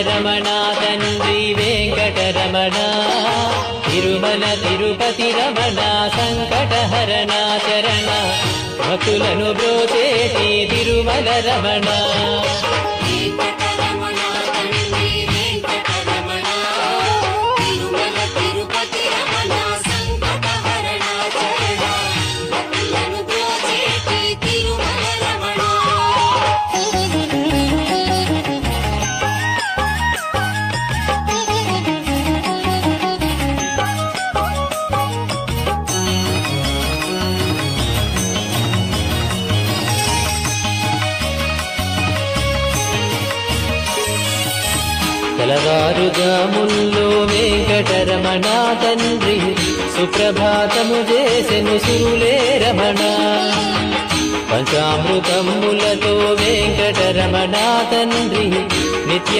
రమణ తండ్రి వెంకటరమణ తిరుమల తిరుపతి రమణ సంకటహరణ చరణ భక్తులను బ్రోచేటి తిరుమల రమణ తెల్లవారుజాముల్లో వెంకటరమణ తండ్రి సుప్రభాతము చేసెను సురులే రమణ పంచామృతములతో వెంకటరమణ తండ్రి నిత్య